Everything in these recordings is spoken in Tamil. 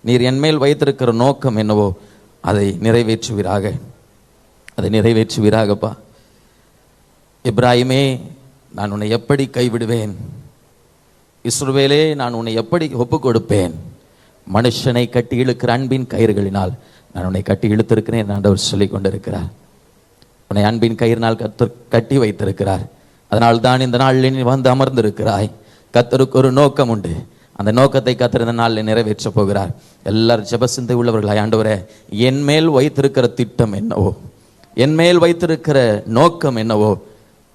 நீர் என்மேல் வைத்திருக்கிற நோக்கம் என்னவோ அதை நிறைவேற்றுவீராகப்பா. இப்ராஹிமே, நான் உன்னை எப்படி கைவிடுவேன்? இஸ்ரவேலே, நான் உன்னை எப்படி ஒப்பு கொடுப்பேன்? மனுஷனை கட்டி இழுக்கிற அன்பின் கயிறுகளினால் நான் உன்னை கட்டி இழுத்திருக்கிறேன் ஆண்டவர் சொல்லிக் கொண்டிருக்கிறார். உன்னை அன்பின் கயிறினால் கட்டி வைத்திருக்கிறார். அதனால் தான் இந்த நாளில் நீ வந்து அமர்ந்திருக்கிறாய். கர்த்தருக்கு ஒரு நோக்கம் உண்டு. அந்த நோக்கத்தை கர்த்தர் இந்த நாளில் நிறைவேற்ற போகிறார். எல்லாரும் ஜெபசிந்தை உள்ளவர்களாய், ஆண்டவரே, என் மேல் வைத்திருக்கிற திட்டம் என்னவோ, என் மேல் வைத்திருக்கிற நோக்கம் என்னவோ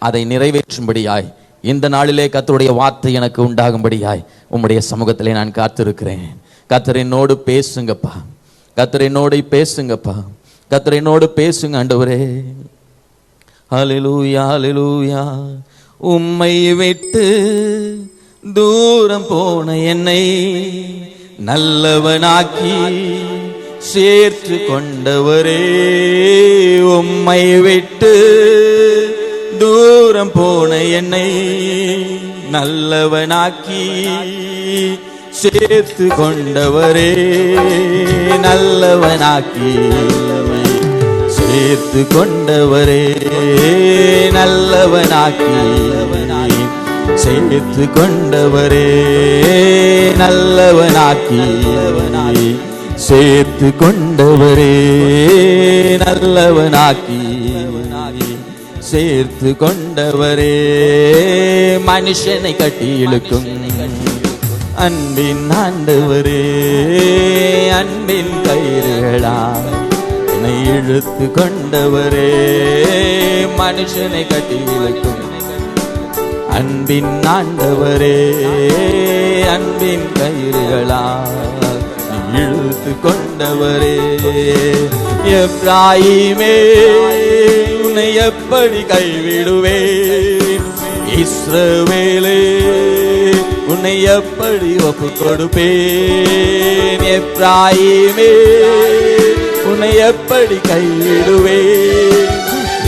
அதை நிறைவேற்றும்படியாய் இந்த நாளிலே கர்த்தருடைய வார்த்தை எனக்கு உண்டாகும்படியாய் உம்முடைய சமூகத்திலே நான் காத்திருக்கிறேன். கர்த்தர் என்னோடு பேசுங்கப்பா, கர்த்தர் என்னோடு பேசுங்கப்பா, கர்த்தர் என்னோடு பேசுங்க ஆண்டவரே. ஹல்லேலூயா, ஹல்லேலூயா. உம்மை விட்டு தூரம் போன என்னை நல்லவனாக்கி சேர்த்து கொண்டவரே, உம்மை விட்டு தூரம் போன என்னை நல்லவனாக்கி சேர்த்து கொண்டவரே, நல்லவனாக்கி சேர்த்து கொண்டவரே, நல்லவனாக்கி சேர்த்து கொண்டவரே, நல்லவனாக்கி சேர்த்து கொண்டவரே, நல்லவனாக்கி சேர்த்து கொண்டவரே. மனுஷனை கட்டி இழுக்கும் அன்பின் ஆண்டவரே, அன்பின் கயிறுகளால் என்னை இழுத்து கொண்டவரே. மனுஷனை கட்டி இழுக்கும் அன்பின் ஆண்டவரே, அன்பின் கயிறுகளால் இழுத்து கொண்டவரே. எப்ராஹிமே, உன்னை எப்படி கைவிடுவேன்? இஸ்ரவேலே, உன்னை எப்படி ஒப்பு கொடுப்பேன்? எப்ராஹிமே, உன்னை எப்படி கைவிடுவேன்?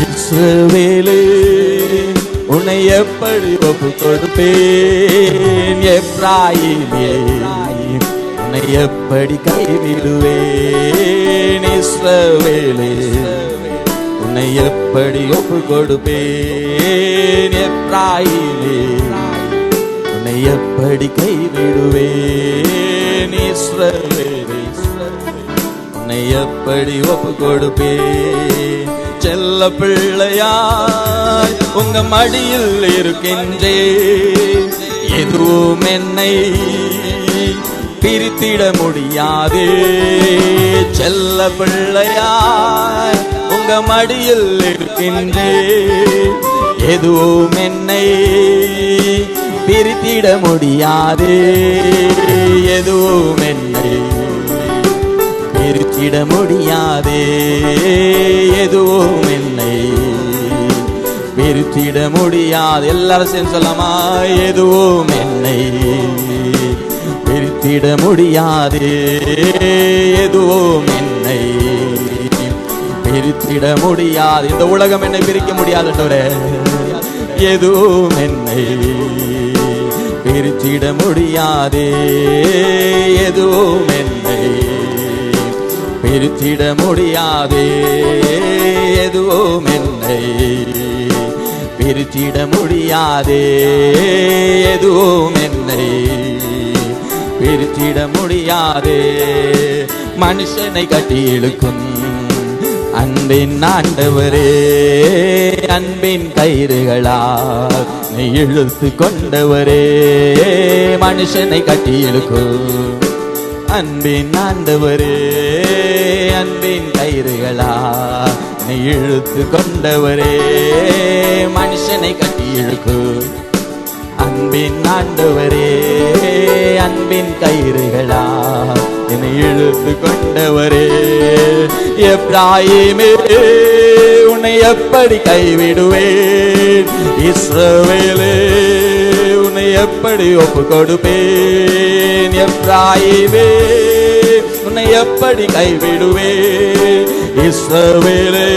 இஸ்ரவேலே, உன்னை எப்படி ஒப்பு கொடுப்பேன்? எப்ராஹிமே, உன்னை எப்படி கைவிடுவேன்? இஸ்ரவேலே, உன்னை எப்படி ஒப்பு கொடுப்பேன்? எப்ராஹிமே, உன்னை எப்படி கைவிடுவேன்? இஸ்ரவேலே, உன்னை எப்படி ஒப்பு கொடுப்பேன்? செல்ல பிள்ளையாய் உங்க மடியில் இருக்கின்றேன். எதுவும் என்னை பிரித்திட முடியாது. செல்ல பிள்ளையாய் உங்க மடியில் இருக்கின்றேன். எதுவும் என்னை பிரித்திட முடியாது. எதுவும் என்னை பிரித்திட முடியாதே. எதுவும் என்னை பிரித்திட முடியாது. எல்லாரும் சேர்ந்து சொல்லலாமா? எதுவும் என்னை பிரித்திட முடியாது. எதுவும் என்னை பிரித்திட முடியாது. இந்த உலகம் என்னை பிரிக்க முடியாது. எதுவும் என்னை பிரித்திட முடியாது. எதுவும் என்னை பிரித்திட முடியாது. எதுவும் என்னை பிரித்திட முடியாது. எதுவும் என்னை பிரித்திட முடியாது. மனுஷனை கட்டி இழுக்கும் அன்பின் ஆண்டவரே, அன்பின் கயிறுகளால் நீ இழுத்து கொண்டவரே. மனுஷனை கட்டி இழுக்கும் அன்பின் ஆண்டவரே, அன்பின் கயிறுகளால் நீ இழுத்து கொண்டவரே. மனுஷனை கட்டி இழுக்கும் அன்பின் ஆண்டவரே, அன்பின் கயிறுகளால் என்னை இழுத்து கொண்டவரே. எப்ராஹிமே, உன்னை எப்படி கைவிடுவேன்? இஸ்ரவேலே, உன்னை எப்படி ஒப்பு கொடுப்பேன்? எப்ராஹிமே, உன்னை எப்படி கைவிடுவேன்? இஸ்ரவேலே,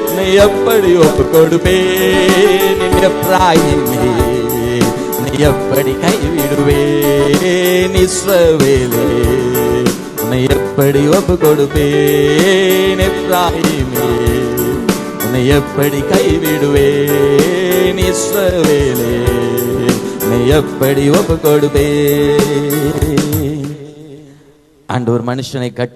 உன்னை எப்படி ஒப்பு கொடுப்பேன்? எப்ராஹிமே, உன்னை எப்படி கைவிடுவேன்? இஸ்ரவேலே, உன்னை எப்படி ஒப்பு கொடுப்பேன் எப்ராஹீமே, உன்னை எப்படி கைவிடுவேன் இஸ்ரவேலே, உன்னை எப்படி ஒப்பு கொடுப்பேன். ஆண்டவர் மனுஷனை கட்டி